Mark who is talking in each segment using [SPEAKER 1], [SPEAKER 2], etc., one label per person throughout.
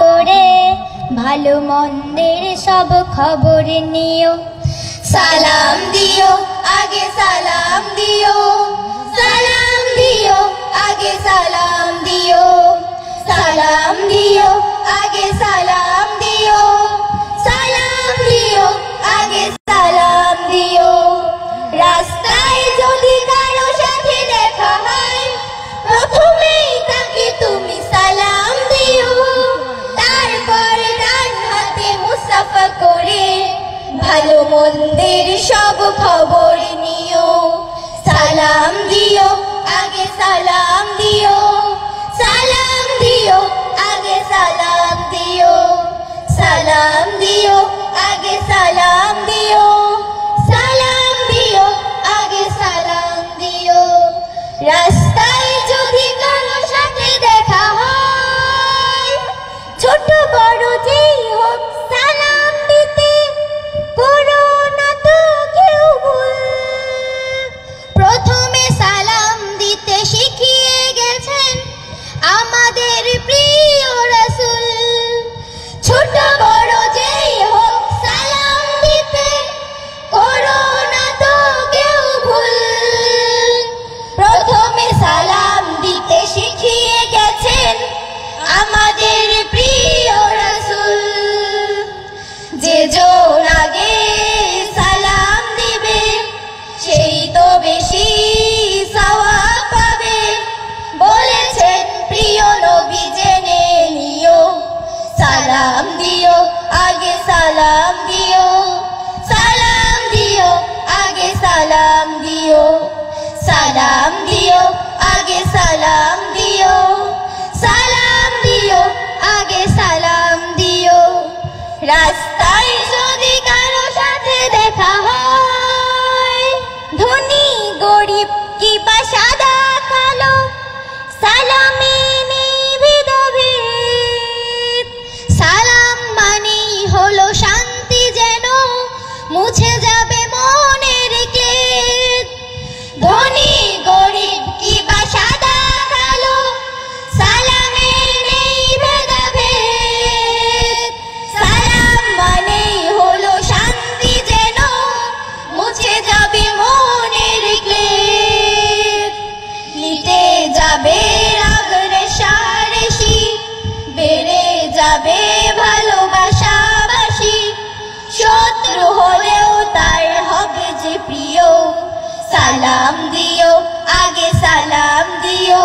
[SPEAKER 1] করে ভালো মন্দের সব খবর নিও। সালাম দিও আগে সালাম দিও, সালাম দিও আগে সালাম দিও, সালাম দিও আগে সালাম দিও, সালাম দিও আগে সালাম দিও। রাস্তায় যদি কারো সাথে দেখা হয় প্রথমেই তাকে তুমি সালাম দিও, তারপর ডান হাতে মুসাফা করে ভালো মন্দের সব খবর নিও। সালাম দিও আগে সালাম দিও, সালাম দিও আগে সালাম দিও, সালাম দিও আগে সালাম দিও, সালাম দিও আগে সালাম দিও। রাস্তায় যদি কারো সাথে দেখা হয় ছোট বড় যেই হোক সালাম দিতে করো না তো কেউ ভুল। প্রথমে সালাম দিতে শিখিয়ে গেছেন আমাদের প্রিয় রাসূল। ছোট বড় যেই হোক সালাম দিতে করো না তো কেউ ভুল। প্রথমে সালাম দিতে শিখিয়ে গেছেন আমাদের প্রিয় রাসূল। যে জন আগে সালাম দিবে সেই তো বেশি সওয়াব পাবে, বলেছেন প্রিয় নবী জেনে নিও। সালাম দিও আগে সালাম দিও, সালাম দিও আগে সালাম দিও, সালাম দিও আগে সালাম দিও, সালাম দিও আগে সালাম দিও। রাস্তায় যদি কারো সাথে দেখা হয় ধনী গরিব কিংবা সাদা কালো সালামে নেই ভেদাভেদ। সালাম মানেই হলো শান্তি যেন মুছে যাবে মনের ক্লেদ। ধনী গরিব কিংবা সাদা কালো সালামে নেই ভেদাভেদ। সালাম মানেই হলো শান্তি যেন মুছে যাবে মনের ক্লেদ। মিটে যাবে রাগ রেশারেশি, বেড়ে যাবে ভালোবাসাবাসি, শত্রু হলেও তার হবে যে প্রিয়। সালাম দিও আগে সালাম দিও,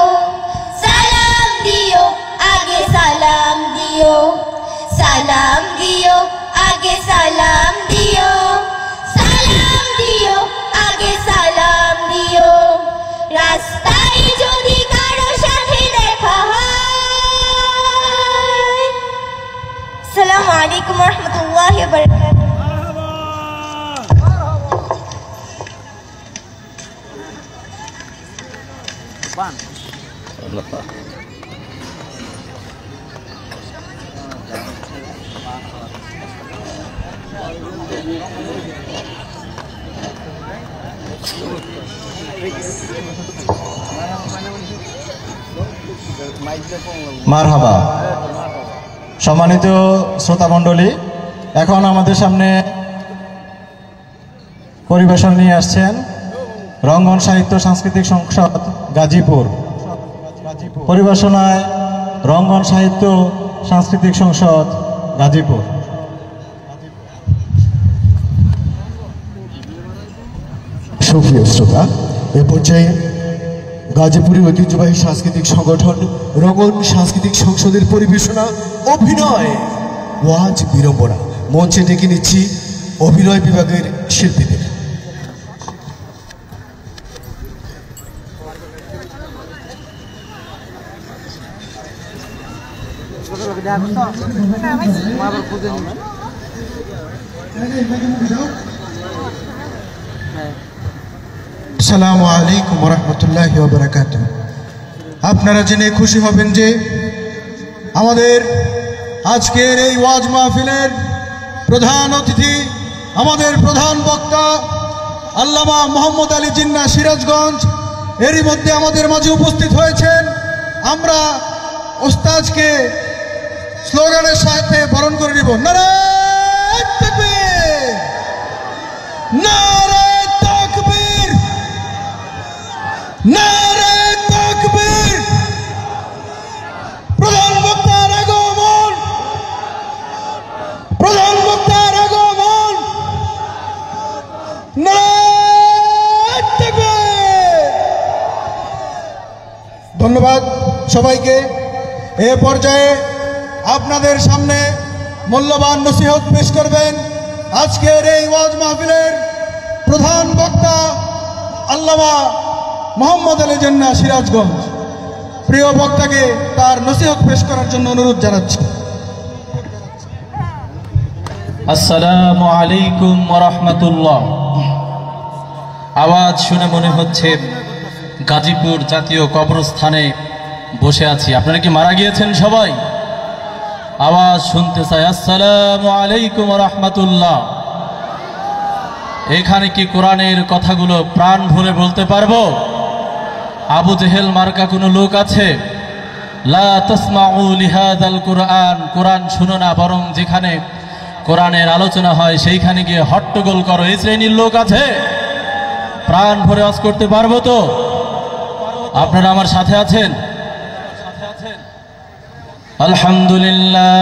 [SPEAKER 1] সালাম দিও আগে সালাম দিও, সালাম দিও আগে সালাম দিও, সালাম দিও আগে সালাম দিও। রাস্তায় যদি কারো সাথে দেখা হয়। আসসালামু আলাইকুম ওয়া রাহমাতুল্লাহি ওয়া বারাকাতুহু।
[SPEAKER 2] মারহাবা। সম্মানিত শ্রোতা মণ্ডলী, এখন আমাদের সামনে পরিবেশন নিয়ে আসছেন রঙ্গন সাহিত্য সাংস্কৃতিক সংসদ গাজীপুর। পরিবেশনায় রঙ্গন সাহিত্য সাংস্কৃতিক সংসদ গাজীপুর।
[SPEAKER 3] সুপ্রিয় শ্রোতা, এ পর্যায়ে গাজীপুরী ঐতিহ্যবাহী সাংস্কৃতিক সংগঠন রঙ্গন সাংস্কৃতিক সংসদের পরিবেশনা অভিনয় ওয়াজ বিড়ম্বনা। মঞ্চে ডেকে নিচ্ছি অভিনয় বিভাগের শিল্পীদের।
[SPEAKER 4] আসসালামু আলাইকুম ওয়া রাহমাতুল্লাহি ওয়া বারাকাতুহু। আপনারা জেনে খুশি হবেন যে আমাদের আজকের এই ওয়াজ মাহফিলের প্রধান অতিথি, আমাদের প্রধান বক্তা আল্লামা মোহাম্মদ আলী জিন্নাহ সিরাজগঞ্জ এরই মধ্যে আমাদের মাঝে উপস্থিত হয়েছেন। আমরা ওস্তাদকে স্লোগানের সাথে বরণ করে নিব। নারায়ে তাকবীর, নারায়ে তাকবীর, নারায়ে তাকবীর। প্রধান বক্তার আগমন, প্রধান বক্তার আগমন। নারায়ে তাকবীর। ধন্যবাদ সবাইকে। এ পর্যায়ে আপনাদের সামনে মূল্যবান নসিহত পেশ করবেন আজকের এই ওয়াজ মাহফিলের প্রধান বক্তা আল্লামা মোহাম্মদ আলী জিন্না সিরাজগঞ্জ। প্রিয় বক্তাকে তার নসিহত পেশ করার জন্য অনুরোধ জানাচ্ছি।
[SPEAKER 5] আসসালামু আলাইকুম ওয়া রাহমাতুল্লাহ। আওয়াজ শুনে মনে হচ্ছে গাজীপুর জাতীয় কবরস্থানে বসে আছি। আপনারা কি মারা গিয়েছেন সবাই? আওয়াজ শুনতে চাই। আসসালামু আলাইকুম ওয়া রাহমাতুল্লাহ। এখানে কি কোরআনের কথাগুলো প্রাণ ভরে বলতে পারবো? আবু জেহেল মার্কা কোনো লোক আছে? লা তাসমাউ লিহাযাল কুরআন, কোরআন শুনো না, বরং যেখানে কোরআনের আলোচনা হয় সেইখানে গিয়ে হট্টগোল করো, এই শ্রেণীর লোক আছে? প্রাণ ভরে ওয়াজ করতে পারবো তো? আপনারা আমার সাথে আছেন? আলহামদুলিল্লাহ,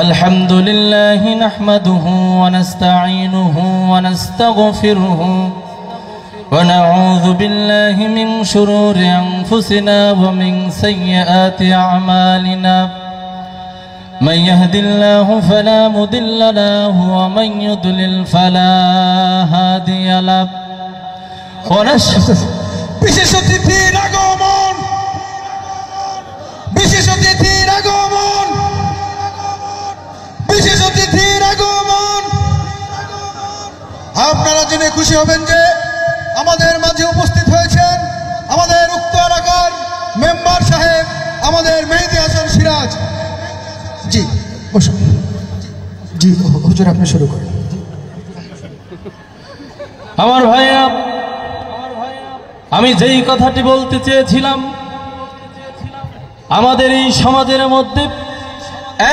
[SPEAKER 5] আলহামদুলিল্লাহ নাহমাদুহু ওয়া নাস্তাঈনুহু ওয়া নাস্তাগফিরুহু ওয়া নাউযু বিল্লাহি মিন শুরুরি আনফুসিনা ওয়া মিন সাইয়্যাতি আমালিনা। من يهد الله فلا مضل له ومن يضلل فلا هادي له
[SPEAKER 4] বিশেষ অতিথির আগমন, বিশেষ অতিথির আগমন, বিশেষ অতিথির আগমন। আপনারা জেনে খুশি হবেন যে আমাদের মাঝে উপস্থিত হয়েছেন আমাদের উক্ত এলাকার মেম্বার সাহেব, আমাদের মেহেদী হাসান সিরাজ। জি বসুন। জি হুজুর, আপনি শুরু করেন।
[SPEAKER 5] আমার ভাইয়া, আমি যেই কথাটি বলতে চেয়েছিলাম, আমাদের এই সমাজের মধ্যে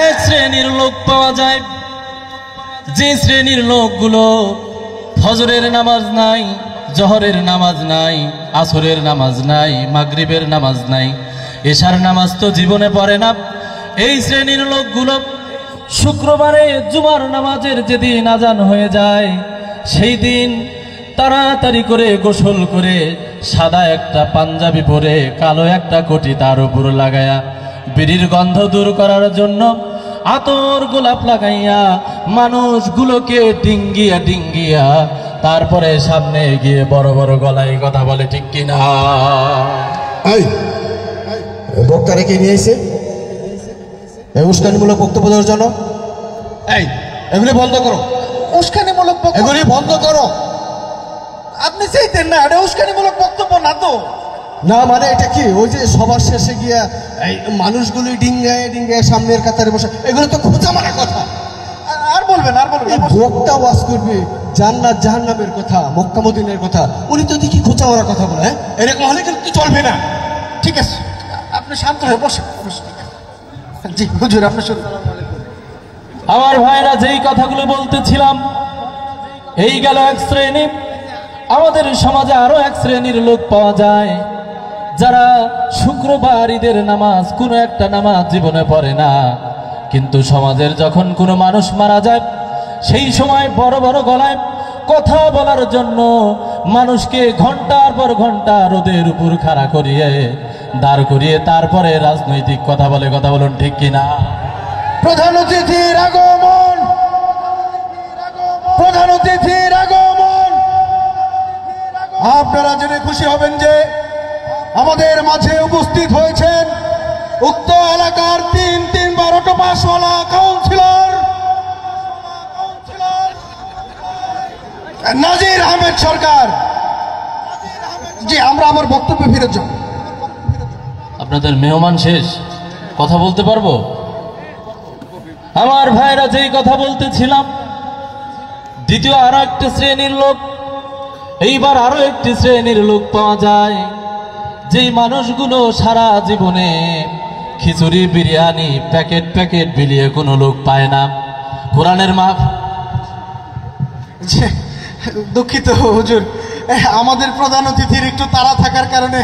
[SPEAKER 5] এক শ্রেণীর লোক পাওয়া যায়, যে শ্রেণীর লোকগুলো ফজরের নামাজ নাই, জহরের নামাজ নাই, আসরের নামাজ নাই, মাগরিবের নামাজ নাই, এশার নামাজ তো জীবনে পড়ে না। এই শ্রেণীর লোকগুলো শুক্রবারে জুমার নামাজের যেদিন আজান হয়ে যায় সেই দিন তাড়াতাড়ি করে গোসল করে সাদা একটা পাঞ্জাবি পরে কালো একটা কোটি তার উপর লাগায়া বিড়ির গন্ধ দূর করার জন্য আতর গোলাপ লাগাইয়া মানুষগুলোকে ডিঙ্গিয়া ডিঙ্গিয়া তারপরে সামনে গিয়ে বড় বড় গলায় কথা বলে, ঠিক কিনা?
[SPEAKER 3] বক্তা রেখে নিয়ে এসে উস্কানিমূলক বক্তব্য দেওয়ার জন্য এগুলি বন্ধ করো।
[SPEAKER 4] উস্কানিমূলক বক্তব্য
[SPEAKER 3] এগুলি বন্ধ করো।
[SPEAKER 4] আপনি চাইতেন না, এটা উস্কানিমূলক বক্তব্য না তো।
[SPEAKER 3] না মানে এটা কি, ওই যে সবার শেষে গিয়া এই মানুষগুলি ডিঙ্গায় ডিঙ্গায় সামনের কাতারে বসে, এগুলো তো খোঁচা মারা কথা।
[SPEAKER 4] আর বলবেন, আর বলবেন।
[SPEAKER 3] বক্তা ওয়াজ করবে জান্নাত জাহান্নামের কথা, মক্কা মদিনার কথা, উনি তো দেখি খোঁচা মারা কথা বলে। হ্যাঁ, এরকম হলে কিন্তু চলবে না।
[SPEAKER 4] ঠিক আছে, আপনি শান্ত হয়ে বসে। জি হুজুর, আপনি শুরু।
[SPEAKER 5] আমার ভাইরা, যেই কথাগুলো বলতেছিলাম, এই গেল এক শ্রেণী। আমাদের সমাজে আরো এক শ্রেণীর লোক পাওয়া যায় যারা শুক্রবার ঈদের নামাজ কোনো একটা নামাজ জীবনে পড়ে না, কিন্তু সমাজের যখন কোনো মানুষ মারা যায় সেই সময় বড় বড় গলায় কথা বলার জন্য মানুষকে ঘন্টার পর ঘন্টা রোদের উপর খাড়া করিয়ে দাঁড় করিয়ে তারপরে রাজনৈতিক কথা বলে। কথা বলুন, ঠিক কিনা?
[SPEAKER 4] প্রধান অতিথির আগমন, প্রধান অতিথির আগমন। আপনারা জেনে খুশি হবেন যে আমাদের মাঝে উপস্থিত হয়েছেন উক্ত এলাকার তিনবার অটো পাসওয়ালা কাউন্সিলর নাজির আহমেদ সরকার। জি, আমরা আমার বক্তব্যে ফিরে যাব।
[SPEAKER 5] আপনাদের মেহমান শেষ, কথা বলতে পারবো? আমার ভাইরা, যেই কথা বলতেছিলাম, দ্বিতীয় আরো একটি শ্রেণীর লোক, এইবার আরো একটি শ্রেণীর লোক পাওয়া যায় যেই মানুষগুলো সারা জীবনে খিচুড়ি বিরিয়ানি প্যাকেট প্যাকেট বিলিয়ে কোনো লোক পায় না। কোরআনের মাফ
[SPEAKER 3] দুঃখিত হুজুর, আমাদের প্রধান অতিথির একটু তাড়া থাকার কারণে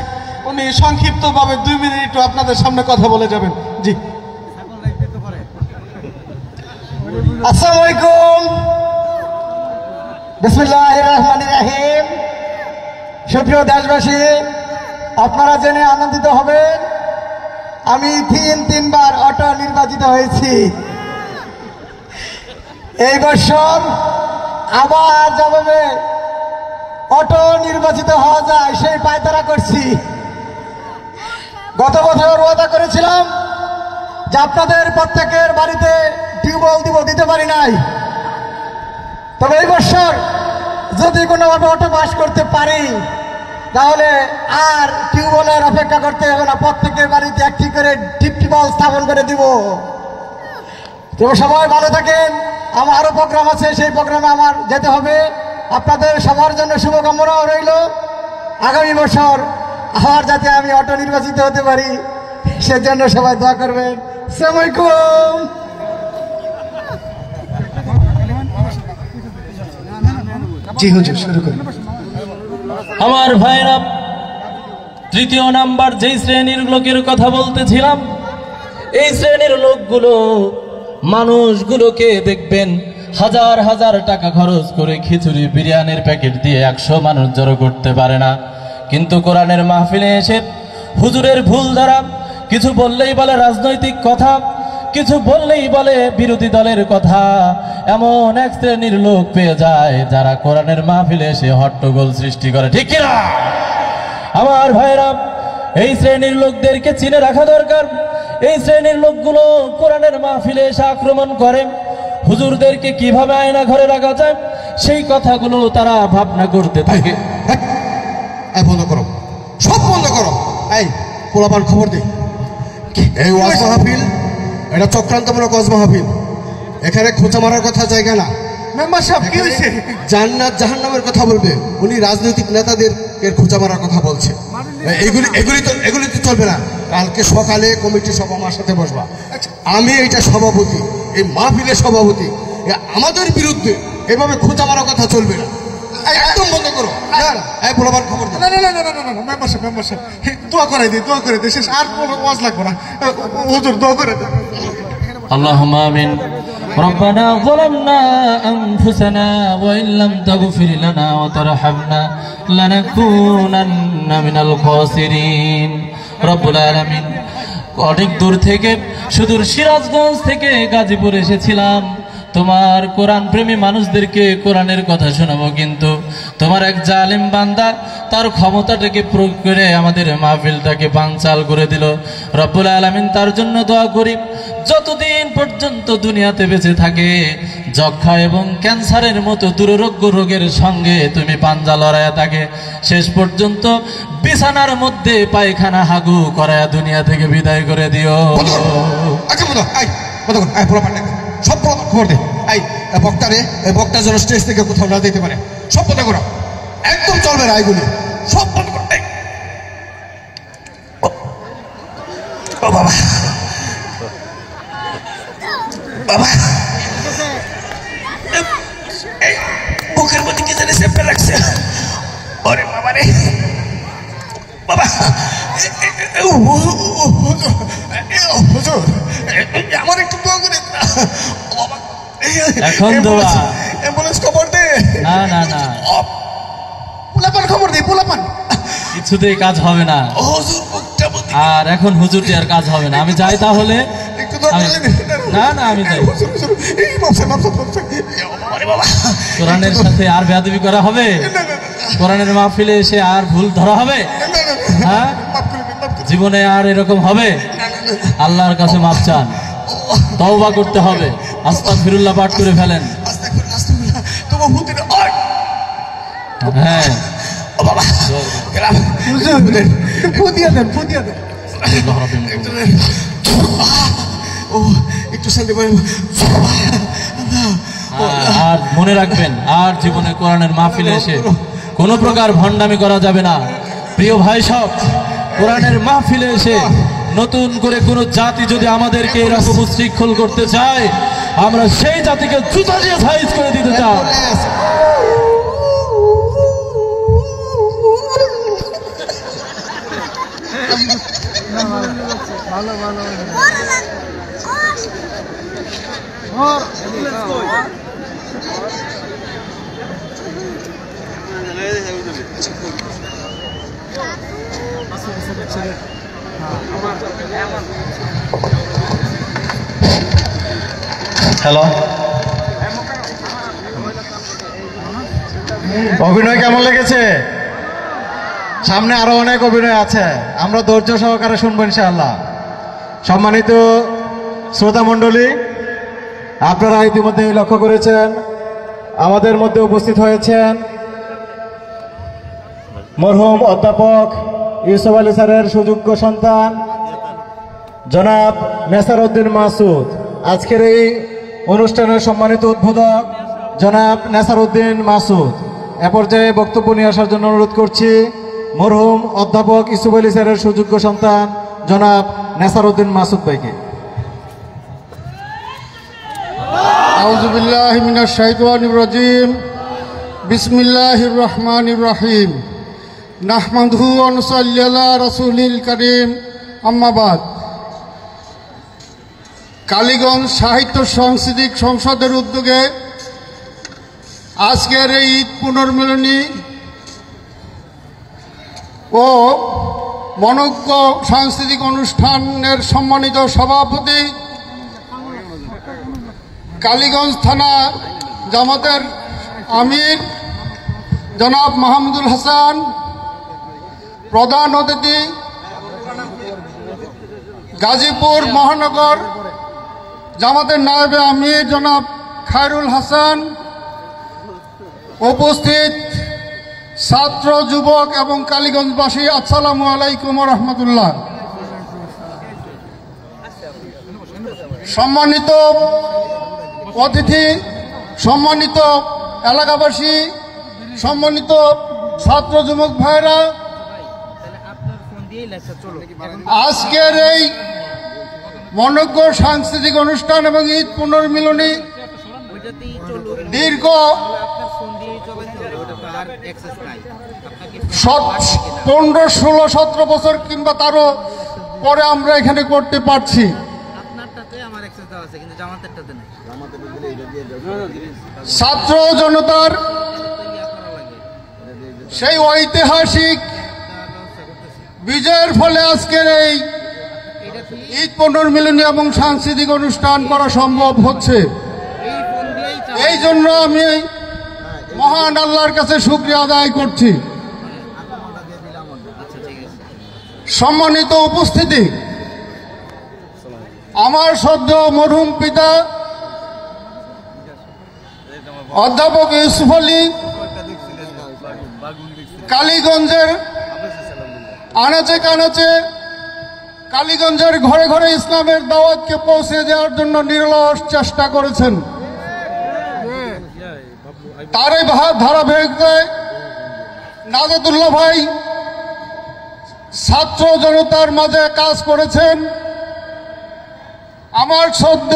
[SPEAKER 3] উনি সংক্ষিপ্তভাবে 2 মিনিট একটু আপনাদের সামনে কথা বলে যাবেন। জি, আসসালামু আলাইকুম, বিসমিল্লাহির রহমানির রহিম। সুপ্রিয় দেশবাসী, আপনারা জেনে আনন্দিত হবেন আমি 3বার অটো নির্বাচিত হয়েছি। এই বছর আবার যেভাবে অটো নির্বাচিত হওয়া যায় সেই পায়তারা করছি। গত বছর ওয়াদা করেছিলাম যে আপনাদের প্রত্যেকের বাড়িতে টিউবওয়েল দিতে পারি নাই, তবে এই বছর যদি কোনো অটো পাস করতে পারি তাহলে আর টিউবওয়েলের অপেক্ষা করতে হবে না, প্রত্যেকের বাড়িতে একটি করে টিউবওয়েল স্থাপন করে দিব। তবে সবাই ভালো থাকেন, আমার আরো প্রোগ্রাম আছে, সেই প্রোগ্রামে আমার যেতে হবে। আপনাদের সবার জন্য শুভকামনা রইল। আগামী বছর আবার যাতে আমি অটো নির্বাচিত হতে পারি সেজন্য সবাই দোয়া করবেন। আসসালামু আলাইকুম। জি হুজুর, শুরু করুন।
[SPEAKER 5] আমার ভাইরা, 3য় নাম্বার যেই শ্রেণীর লোকের কথা বলতেছিলাম, এই শ্রেণীর লোকগুলো মানুষগুলোকে দেখবেন হাজার হাজার টাকা খরচ করে খিচুড়ি বিরিয়ানির প্যাকেট দিয়ে 100 মানুষ জড়ো করতে পারে না, কিন্তু কোরআনের মাহফিলে এসে হুজুরের ভুল দ্বারা কিছু বললেই বলে রাজনৈতিক কথা, কিছু বললেই বলে বিরোধী দলের কথা। এমন এক শ্রেণীর লোক পেয়ে যায় যারা কোরআনের মাহফিলে এসে হট্টগোল সৃষ্টি করে, ঠিক কিনা? আমার ভাইরা, এই শ্রেণীর লোকদেরকে চিনে রাখা দরকার। এই শ্রেণীর লোকগুলো কোরআনের মাহফিলে এসে আক্রমণ করে, হুজুরদেরকে কিভাবে আয়না ঘরে রাখা যায় সেই কথাগুলো তারা ভাবনা করতে থাকে।
[SPEAKER 3] বন্ধ করো, সব বন্ধ করো। এই পোলাপান খবর দে, এই ওয়াজ মাহফিল এটা চক্রান্তমূলক ওয়াজ মাহফিল, এখানে খোঁচা মারার কথা জায়গা না। মেম্বার সাহেব কি হয়েছে? জান্নাত জাহান্নামের কথা বলবে, উনি রাজনৈতিক নেতাদের খোঁচা মারার কথা বলছে। এগুলি তো চলবে না। কালকে সকালে কমিটি সভা আমার সাথে বসবা, আমি এইটা সভাপতি, এই মাহফিলের সভাপতি। আমাদের বিরুদ্ধে এভাবে খোঁচা মারার কথা চলবে না, একদম বন্ধ করো। বলবার খবর না, না না না না না, মেম্বার সাহেব দোয়া করে দিই, দোয়া করে দিই, শেষ আর কোনো ওয়াজ লাগবে না। হুজুর দোয়া করে দিই।
[SPEAKER 5] اللهم آمين. ربنا ظلمنا أنفسنا وإن لم تغفر لنا وترحمنا لنكونن من الخاسرين. رب العالمين, অনেক দূর থেকে, সুদূর সিরাজগঞ্জ থেকে গাজীপুর এসেছিলাম তোমার কোরআন প্রেমী মানুষদেরকে কোরআনের কথা শোনাবো, কিন্তু তোমার এক জালিম বান্দা তার ক্ষমতাটাকে প্রয়োগ করে আমাদের মাহফিলটাকে বানচাল করে দিল। রব্বুল আলামিন তার জন্য দোয়া করি, যতদিন পর্যন্ত দুনিয়াতে বেঁচে থাকে যক্ষা এবং ক্যান্সারের মতো দুরারোগ্য রোগের সঙ্গে তুমি পাঞ্জা লড়াইয়া থাকে, শেষ পর্যন্ত বিছানার মধ্যে পায়খানা হাগু করায়া দুনিয়া থেকে বিদায় করে দিও।
[SPEAKER 3] সব খবর দে, এই বক্তারে, এই বক্তা যেন স্টেজ থেকে কোথাও না দিতে পারে, সব বন্ধ করো, একদম চলবে না এগুলি, সব বন্ধ করো। ও বাবা, বাবা বুকের মধ্যে কি জানি চেপে লাগছে, ওরে বাবা রে বাবা। আমার একটু দোয়া করে,
[SPEAKER 5] এখন দোয়া,
[SPEAKER 3] অ্যাম্বুলেন্স খবর দে।
[SPEAKER 5] না না না,
[SPEAKER 3] পোলাপান খবর দে, পোলাপান
[SPEAKER 5] কিছুতেই কাজ হবে না। আর এখন হুজুরটি আর কাজ হবে না, আমি যাই তাহলে। না না, আমি যাই। কোরআনের সাথে আর বেয়াদবি করা হবে? কোরআনের মাহফিলে এসে আর ভুল ধরা হবে? হ্যাঁ, জীবনে আর এরকম হবে? আল্লাহর কাছে মাফ চান, তওবা করতে হবে, আস্তাগফিরুল্লাহ পাঠ করে ফেলেন। হ্যাঁ, আর মনে রাখবেন, আর জীবনে কোরআনের মাহফিলে এসে কোনো প্রকার ভণ্ডামি করা যাবে না। প্রিয় ভাই সব, কোরআনের মাহফিলে এসে নতুন করে কোন জাতি যদি আমাদেরকে এরকম উচ্ছৃঙ্খল করতে চায়, আমরা সেই জাতিকে জুতা দিয়ে সাইজ করে দিতে চাই।
[SPEAKER 2] হ্যালো, অভিনয় কেমন লেগেছে? সামনে আরো অনেক অভিনয় আছে, আমরা ধৈর্য সহকারে শুনবো ইনশাআল্লাহ। সম্মানিত শ্রোতা মণ্ডলী, আপনারা ইতিমধ্যে লক্ষ্য করেছেন আমাদের মধ্যে উপস্থিত হয়েছেন মরহুম অধ্যাপক ইউসুফ আলী স্যারের সুযোগ্য সন্তান জনাব নেসার উদ্দিন মাসুদ। আজকের এই অনুষ্ঠানের সম্মানিত উদ্বোধক জনাব নেসার উদ্দিন মাসুদ। এ পর্যায়ে বক্তব্য নিয়ে আসার জন্য অনুরোধ করছি মরহুম অধ্যাপক ইউসুফ আলী স্যারের সুযোগ্য সন্তান জনাব নেসার উদ্দিন মাসুদ ভাইকে।
[SPEAKER 6] আউযু বিল্লাহি মিনাশ শাইতানির রাজিম। বিসমিল্লাহির রহমানির রহিম। নাহমাদুহু ওয়া নুসাল্লি আলা রাসূলিল কারীম। আম্মা বাদ। কালীগঞ্জ সাহিত্য সাংস্কৃতিক সংসদের উদ্যোগে আজকের এই ঈদ পুনর্মিলনী ও মনোজ্ঞ সাংস্কৃতিক অনুষ্ঠানের সম্মানিত সভাপতি, কালীগঞ্জ থানা জামাতের আমির জনাব মাহমুদুল হাসান, প্রধান অতিথি গাজীপুর মহানগর জামাতের নায়েবে আমির জনাব খায়রুল হাসান, উপস্থিত ছাত্র যুবক এবং কালীগঞ্জবাসী, আসসালামু আলাইকুম ওয়া রাহমাতুল্লাহ। সম্মানিত অতিথি, সম্মানিত এলাকাবাসী, সম্মানিত ছাত্র যুবক ভাইরা, আজকের এই মনোজ্ঞ সাংস্কৃতিক অনুষ্ঠান এবং ঈদ পুনর্মিলনী দীর্ঘ 15, 16, 17 বছর কিংবা তারও পরে আমরা এখানে করতে পারছি। ছাত্র জনতার সেই ঐতিহাসিক বিজয়ের ফলে আজকের এই ঈদ পুনর্মিলনী এবং সাংস্কৃতিক অনুষ্ঠান করা সম্ভব হচ্ছে। এই জন্য আমি মহান আল্লাহর কাছে শুকরিয়া আদায় করছি। সম্মানিত উপস্থিতি, আমার সদ্য মরহুম পিতা অধ্যাপক ইউসুফ আলী কালীগঞ্জের আনাচে কানাচে, কালীগঞ্জের ঘরে ঘরে ইসলামের দাওয়াতকে পৌঁছে দেওয়ার জন্য নিরলস চেষ্টা করেছেন। তারই ধারাবাহিকতায় নাজাতুল্লাহ ভাই ছাত্র জনতার মাঝে কাজ করেছেন। আমার সদ্য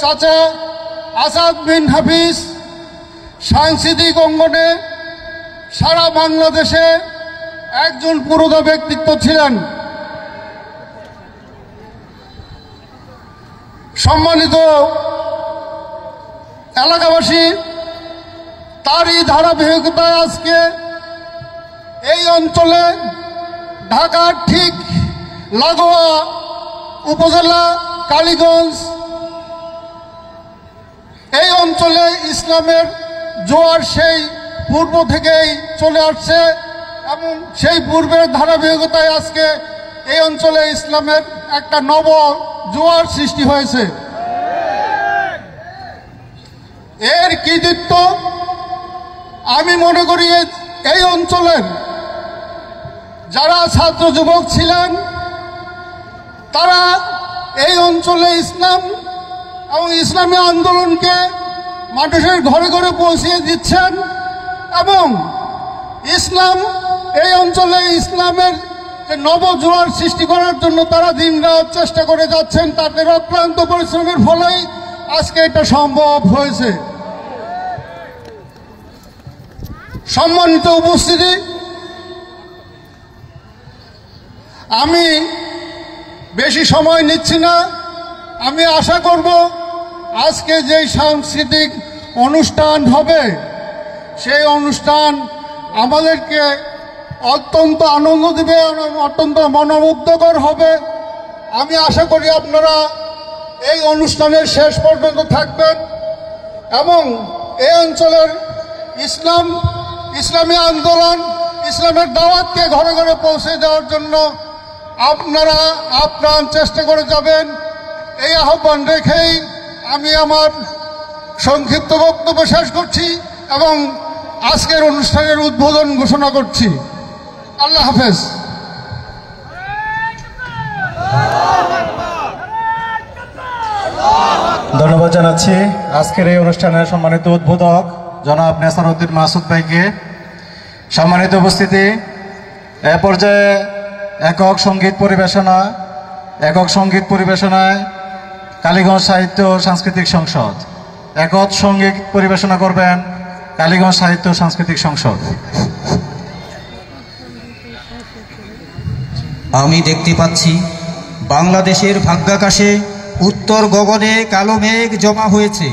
[SPEAKER 6] চাচা আসাদ বিন হাফিজ সাংস্কৃতিক অঙ্গনে সারা বাংলাদেশে একজন পুরোধা ব্যক্তিত্ব ছিলেন। সম্মানিত এলাকাবাসী, তারই ধারাবাহিকতায় আজকে এই অঞ্চলে ঢাকার ঠিক লাগোয়া উপজেলা কালীগঞ্জ, এই অঞ্চলে ইসলামের জোয়ার সেই পূর্ব থেকেই চলে আসছে এবং সেই পূর্বের ধারাবাহিকতায় আজকে এই অঞ্চলে ইসলামের একটা নব জোয়ার সৃষ্টি হয়েছে। এর কৃতিত্ব আমি মনে করি এই অঞ্চলের যারা ছাত্র যুবক ছিলেন তারা এই অঞ্চলে ইসলাম এবং ইসলামী আন্দোলনকে মানুষের ঘরে ঘরে পৌঁছিয়ে দিচ্ছেন এবং ইসলাম এই অঞ্চলে ইসলামের যে নবজোয়ার সৃষ্টি করার জন্য তারা দিনরাত চেষ্টা করে যাচ্ছেন। তাদের অক্লান্ত পরিশ্রমের ফলেই আজকে এটা সম্ভব হয়েছে। সম্মানিত উপস্থিতি, আমি বেশি সময় নিচ্ছি না। আমি আশা করব আজকে যে সাংস্কৃতিক অনুষ্ঠান হবে সেই অনুষ্ঠান আমাদেরকে অত্যন্ত আনন্দ দেবে, অত্যন্ত মনোমুগ্ধকর হবে। আমি আশা করি আপনারা এই অনুষ্ঠানের শেষ পর্যন্ত থাকবেন এবং এই অঞ্চলের ইসলামী আন্দোলন, ইসলামের দাওয়াতকে ঘরে ঘরে পৌঁছে দেওয়ার জন্য আপনারা আপ্রাণ চেষ্টা করে যাবেন। এই আহ্বান রেখেই আমি আমার সংক্ষিপ্ত বক্তব্য শেষ করছি এবং আজকের অনুষ্ঠানের উদ্বোধন ঘোষণা করছি। আল্লাহ হাফেজ।
[SPEAKER 2] ধন্যবাদ জানাচ্ছি আজকের এই অনুষ্ঠানের সম্মানিত উদ্বোধক জনাব নেসার উদ্দিন মাসুদ ভাইকে। সম্মানিত উপস্থিতি, এ পর্যায়ে একক সঙ্গীত পরিবেশনায় কালীগঞ্জ সাহিত্য সাংস্কৃতিক সংসদ একক সঙ্গীত পরিবেশনা করবেন কালীগঞ্জ সাহিত্য সাংস্কৃতিক সংসদ।
[SPEAKER 7] আমি দেখতে পাচ্ছি বাংলাদেশের ভাগ্যাকাশে উত্তর গগনে কালো মেঘ জমা হয়েছে।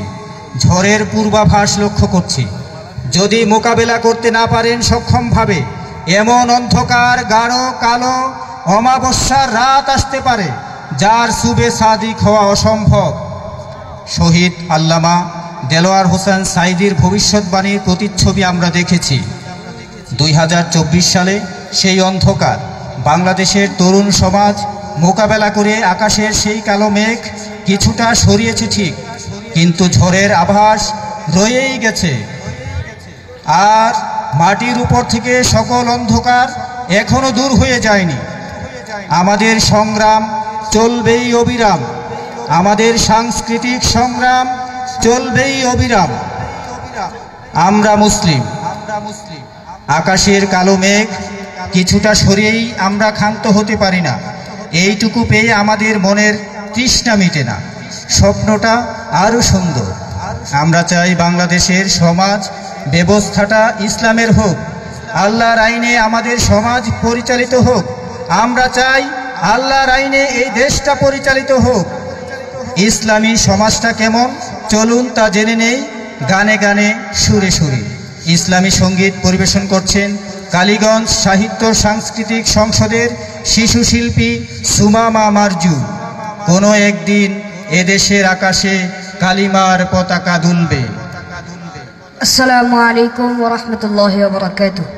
[SPEAKER 7] ঝড়ের পূর্বাভাস লক্ষ্য করছি। যদি মোকাবেলা করতে না পারেন সক্ষমভাবে, এমন অন্ধকার গাঢ় কালো অমাবস্যার রাত আসতে পারে যার সুবে সাদিক হওয়া অসম্ভব। শহীদ আল্লামা দেলোয়ার হোসেন সাঈদীর ভবিষ্যৎবাণীর প্রতিচ্ছবি আমরা দেখেছি। 2024 সালে সেই অন্ধকার বাংলাদেশের তরুণ সমাজ মোকাবেলা করে আকাশের সেই কালো মেঘ কিছুটা সরিয়েছে ঠিক, কিন্তু ঝড়ের আভাস রয়েই গেছে। আর মাটির উপর থেকে সকল অন্ধকার এখনো দূর হয়ে যায়নি। আমাদের সংগ্রাম চলবেই অবিরাম, আমাদের সাংস্কৃতিক সংগ্রাম চলবেই অবিরাম। আমরা মুসলিম। আকাশের কালো মেঘ কিছুটা সরিয়েই আমরা ক্ষান্ত হতে পারি না। এইটুকু পেয়ে আমাদের মনের তৃষ্ণা মিটে না, স্বপ্নটা আরও সুন্দর। আমরা চাই বাংলাদেশের সমাজ ব্যবস্থাটা ইসলামের হোক, আল্লাহর আইনে আমাদের সমাজ পরিচালিত হোক। আমরা চাই আল্লাহর আইনে এই দেশটা পরিচালিত হোক। ইসলামী সমাজটা কেমন চলুন তা জেনে নেই গানে গানে সুরে সুরে। ইসলামী সঙ্গীত পরিবেশন করছেন কালীগঞ্জ সাহিত্য সাংস্কৃতিক সংসদের শিশু শিল্পী সুমামা মারজু। কোনো একদিন এদেশের আকাশে কালিমার পতাকা দুলবে।
[SPEAKER 8] আসসালামু আলাইকুম ওয়া রাহমাতুল্লাহি ওয়া বারাকাতুহু।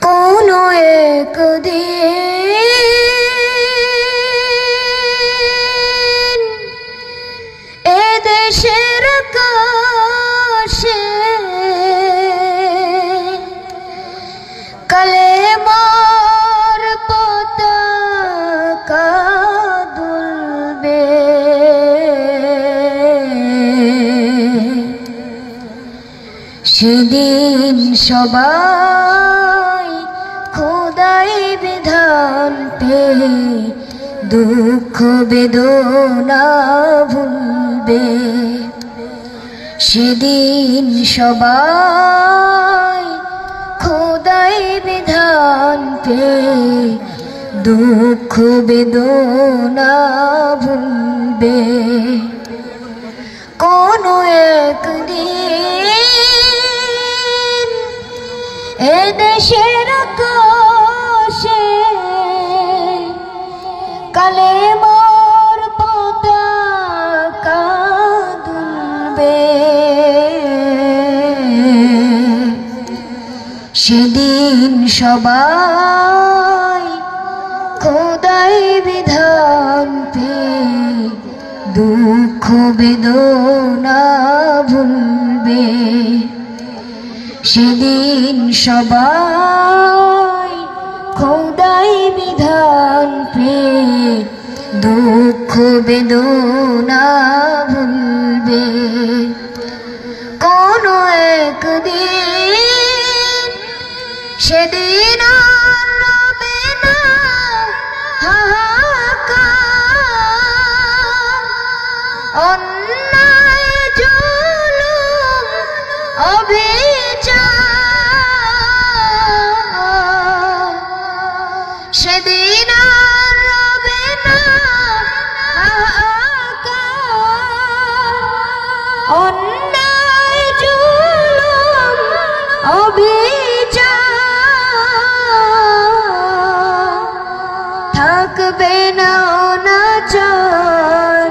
[SPEAKER 8] কোনো একদিন এদেশের আকাশে কালেমার পতাকা দুলবে। সেদিন সবাই খোদাই বিধান পেয়ে দুঃখ বেদনা ভুলবে। সেদিন সবাই খোদাই বিধান পেয়ে দুঃখ বেদনা ভুলবে। কোনো একদিন এদেশের আকাশে কালেমার পতাকা দুলবে। সেদিন সবাই খোদাই বিধান পেয়ে দুঃখ বেদনা ভুলবে। সেদিন সবাই খোদাই বিধান পেয়ে দুঃখ বেদনা ভুলবে। কোনো একদিন সেদিন অবিচার সেদিন আর রবে না হাহাকার অন্যায় জুলুম অবিচার থাকবে না অনাচার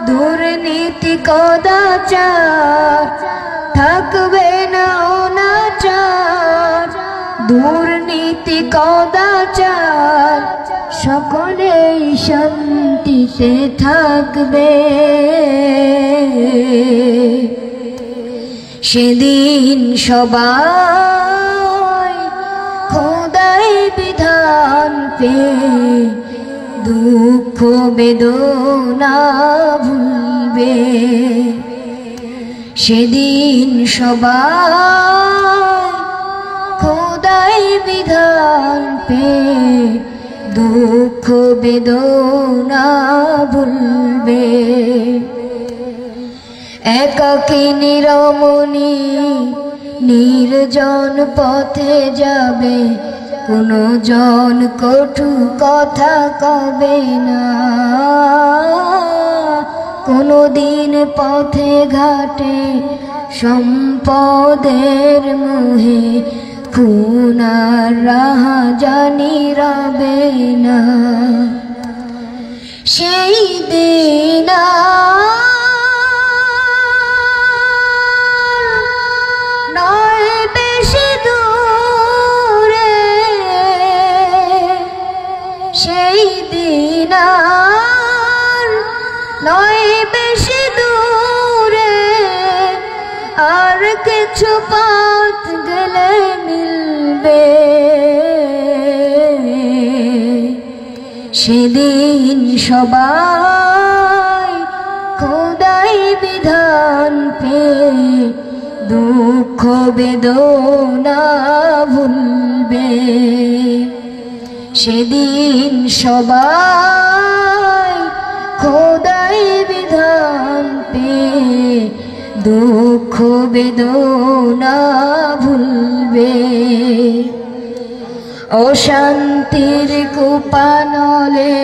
[SPEAKER 8] দুর্নীতি কদাচার থাকবে না অনাচার দুর্নীতি কদাচার সকলেই শান্তিতে থাকবে সেদিন সবাই খোদাই বিধান পেয়ে দুঃখ বেদনা ভুলবে সেদিন সবাই খোদাই বিধান পেয়ে দুঃখ বেদনা ভুলবে একাকী নিরমণি নির্জন পথে যাবে কোনো জন কটু কথা কবে না কোনো দিন পথে ঘাটে সম্পদের মোহে খুন আর রাহাজানি রবে না সেই দিন নয় বেশি দূরে সেই দিন নয় বেশি দূরে আর কিছু পথ গেলে মিলবে সেদিন সবাই খোদাই বিধান পেয়ে দুঃখ বেদনা ভুলবে সেদিন সবাই খোদাই বিধান পেয়ে দুঃখ বেদনা ভুলবে অশান্তির কুপানলে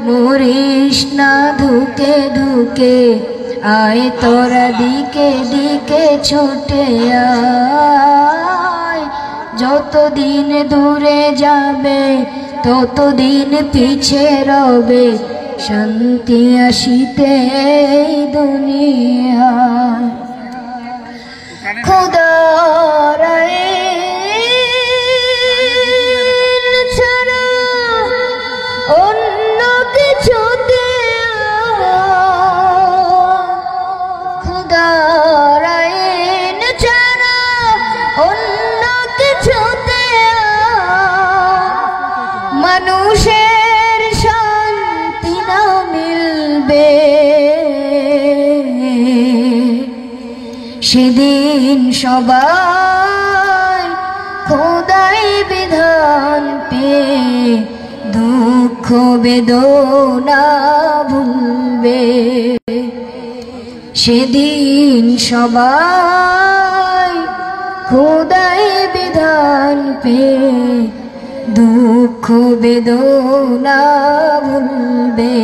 [SPEAKER 8] মরিস না ধুকে ধুকে আয় তোরা দিকে দিকে ছুটে আয় যতদিন দূরে যাবে ততদিন পিছে রবে শান্তি আসিতে এই দুনিয়ায় খোদার আইন ছাড়া অন্য কিছুতে খোদার আইন ছাড়া অন্য কিছুতে মানুষের শান্তি না মিলবে সেদিন সবাই খোদাই বিধান পেয়ে দুঃখ বেদনা ভুলবে সেদিন সবাই খোদাই বিধান পেয়ে দুঃখ বেদনা ভুলবে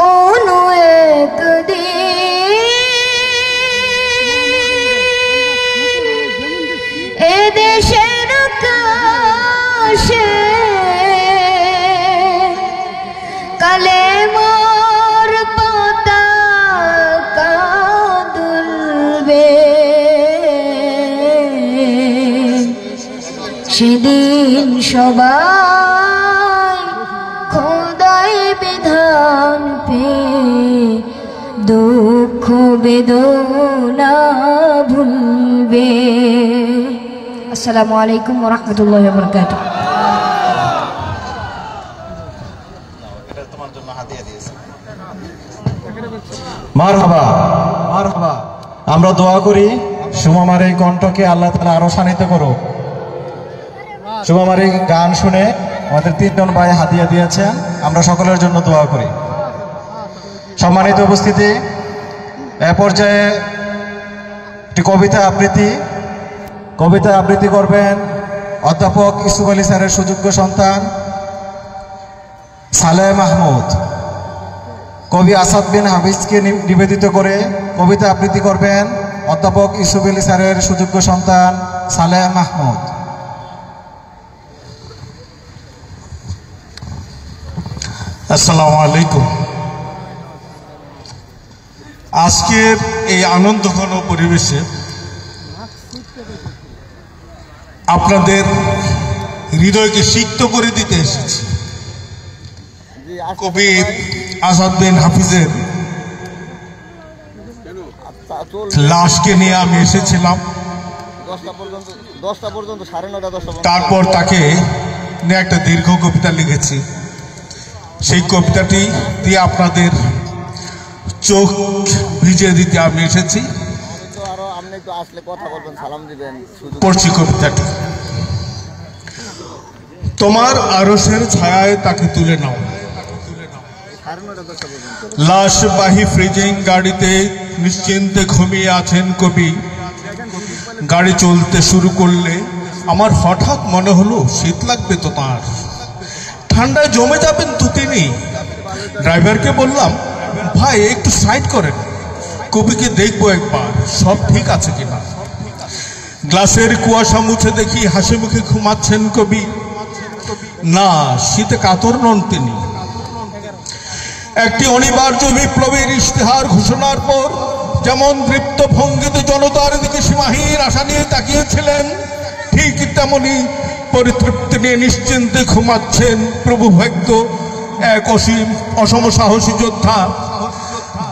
[SPEAKER 8] কোনো একদিন এদেশের আকাশে কালেমার পতাকা দুলবে সেদিন সবাই খোদাই বিধান পেয়ে দুঃখ বেদনা ভুলবে আসসালামু আলাইকুম ওয়া রাহমাতুল্লাহি ওয়া বারাকাতুহু
[SPEAKER 2] মারহাবা মারহাবা আমরা দোয়া করি সুমামার এই কণ্ঠকে আল্লাহ তাআলা আরো শানিত করো সুমামার এই গান শুনে আমাদের তিনজন ভাই হাদিয়া দিয়েছেন আমরা সকলের জন্য দোয়া করি সম্মানিত উপস্থিতি এ পর্যায়ে একটি কবিতা আবৃত্তি করবেন অধ্যাপক ইউসুফ আলী স্যারের সুযোগ্য সন্তান সালেহ মাহমুদ। কবি আসাদ বিন হাফিজকে নিবেদিত করে কবিতা আবৃত্তি করবেন অধ্যাপক ইউসুফ আলী স্যারের সুযোগ্য সন্তান সালেহ মাহমুদ।
[SPEAKER 9] আসসালামু আলাইকুম। আজকের এই আনন্দঘন পরিবেশে আপনাদের হৃদয়কে সিক্ত করে দিতে এসেছি। কবি আসাদ বিন হাফিজের লাশকে নিয়ে আমি এসেছিলাম, তারপর তাকে নিয়ে একটা দীর্ঘ কবিতা লিখেছি। সেই কবিতাটি দিয়ে আপনাদের চোখ ভিজিয়ে দিতে আমি এসেছি। পড়ছি কবিতাটি। তোমার আরশের ছায়ায় তাকে তুলে নাও, লাশবাহী ফ্রিজিং গাড়িতে নিশ্চিন্তে ঘুমিয়ে আছেন কবি। গাড়ি চলতে শুরু করলে আমার হঠাৎ মনে হলো শীত লাগবে তো তার, ঠান্ডায় জমে যাবেন তো তিনি। ড্রাইভারকে বললাম, ভাই একটু সাইড করেন, কবিকে দেখবো একবার সব ঠিক আছে কিনা। গ্লাসের কুয়াশা মুছে দেখি হাসি মুখে ঘুমাচ্ছেন কবি। না, শীতে কাতর নন তিনি। একটি অনিবার্য বিপ্লবের ইশতেহার ঘোষণার পর যেমন দৃপ্ত ভঙ্গিতে জনতার দিকে সীমাহীন আশা নিয়ে তাকিয়েছিলেন, ঠিক তেমনি পরিতৃপ্তি নিয়ে নিশ্চিন্তে ঘুমাচ্ছেন প্রভু ভাগ্য এক অসম সাহসী যোদ্ধা।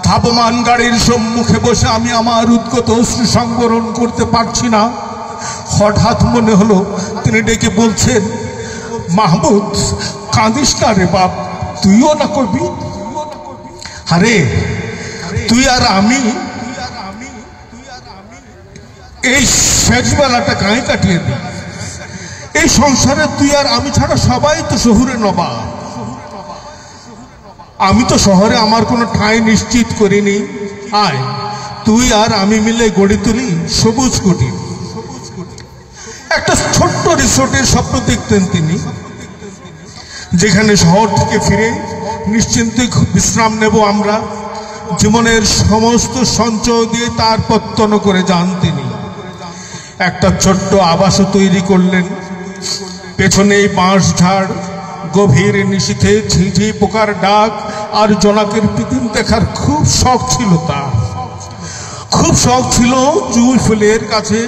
[SPEAKER 9] ধাবমান গাড়ির সম্মুখে বসে আমি আমার উদ্গত অশ্রু সংবরণ করতে পারছি না। হঠাৎ মনে হলো তিনি ডেকে বলছেন, মাহমুদ কাঁদিস না রে বাপ, তুইও না করবি। আরে তুই আর আমি এই শেষবেলাটা গায়ে কাটিয়ে দিই। এই সংসারে তুই আর আমি ছাড়া সবাই তো শহুরে নবাব। আমি তো শহরে আমার কোনো ঠাঁই নিশ্চিত করিনি। আয় তুই আর আমি মিলে গড়ে তুলি সবুজ কুটি। একটা ছোট্ট রিসোর্টের স্বপ্ন দেখতেন তিনি, যেখানে শহর থেকে ফিরে নিশ্চিন্তে বিশ্রাম নেব আমরা। জীবনের সমস্ত সঞ্চয় দিয়ে তার পত্তন করে যান তিনি। একটা ছোট্ট আবাসও তৈরি করলেন। পেছনে বাঁশ ঝাড়, গভীর নিশীথে ঝিঝি পোকার ডাক আর জোনাকের পিদিম দেখার খুব শখ ছিল তার। খুব শখ ছিল জুঁই ফুলের কাছে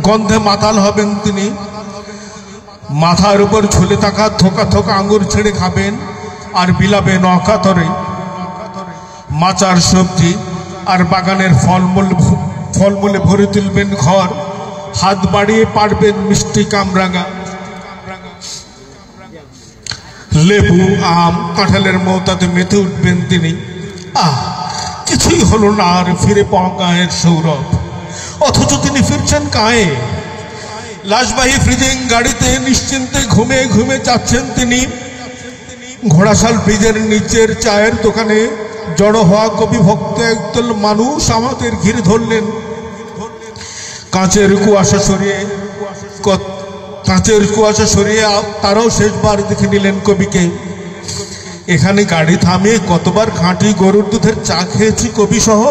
[SPEAKER 9] গন্ধে মাতাল হবেন তিনি। মাথার উপর ঝুলে থাকা থোকা থোকা আঙ্গুর ছেড়ে খাবেন আর বিলাবেন অকাতরে। মাচার সবজি আর বাগানের ফলমূলে ভরে তুলবেন ঘর। হাত বাড়িয়ে পারবেন মিষ্টি কামরাঙা, লেবু, আম, কাঁঠালের মৌতাতে মেতে উঠবেন তিনি। কিছুই হলো না আর ফিরে পাওয়া গায়ের সৌরভ, অথচ তিনি ফিরছেন গায়ে। লাশবাহী ফ্রিজিং গাড়িতে নিশ্চিন্তে ঘুমে ঘুমে যাচ্ছেন তিনি। ঘোড়াশাল ব্রিজের নিচের চায়ের দোকানে জড়ো হওয়া কবি ভক্ত একদল মানুষ আমাদের ঘিরে ধরলেন। কাঁচের কুয়াশা সরিয়ে তারাও শেষবার দেখে নিলেন কবিকে। এখানে গাড়ি থামিয়ে কতবার খাঁটি গরুর দুধের চা খেয়েছি কবি সহ,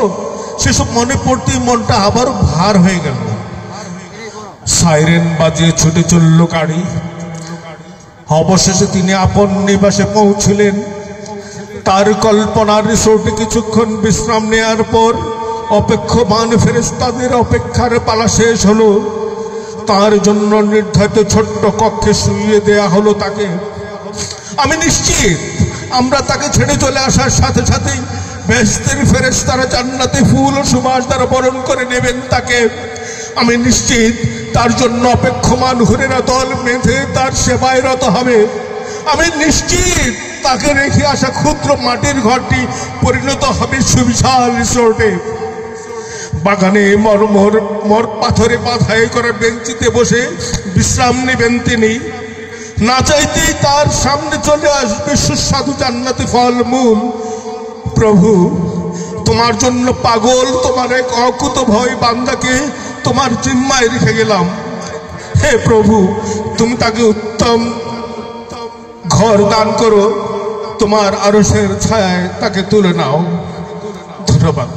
[SPEAKER 9] সেসব মনে পড়তেই মনটা আবারও ভার হয়ে গেল। সাইরেন বাজিয়ে ছুটে চলল গাড়ি। অবশেষে তিনি আপন নিবাসে পৌঁছলেন। তার কল্পনার রিসোর্টে কিছুক্ষণ বিশ্রাম নেওয়ার পর অপেক্ষমান ফেরেশতাদের অপেক্ষার পালা শেষ হলো। তার জন্য নির্ধারিত ছোট্ট কক্ষে শুইয়ে দেয়া হলো তাকে। আমি নিশ্চিত আমরা তাকে ছেড়ে চলে আসার সাথে সাথেই বেহেশতের ফেরেশতারা জান্নাতে ফুল ও সুবাস দ্বারা বরণ করে নেবেন তাকে। আমি নিশ্চিত তার জন্য অপেক্ষমান হুরেরা দল মেধে তার সেবায় রত হবে। আমি নিশ্চিত তাকে রেখে আসা ক্ষুদ্র মাটির ঘরটি পরিণত হবে সুবিশাল রিসোর্টে। বাগানে মর পাথরে বাধাই করে বেঞ্চিতে বসে বিশ্রাম নেবেন তিনি। না চাইতেই তার সামনে চলে আসবে সুস্বাদু জান্নাতি ফলমূল। প্রভু, তোমার জন্য পাগল তোমার এক অকুত ভয় বান্দাকে তোমার জিম্মায় রেখে গেলাম। হে প্রভু, তুমি তাকে উত্তম ঘর দান করো, তোমার আরশের ছায়ায় তাকে তুলে নাও। ধন্যবাদ।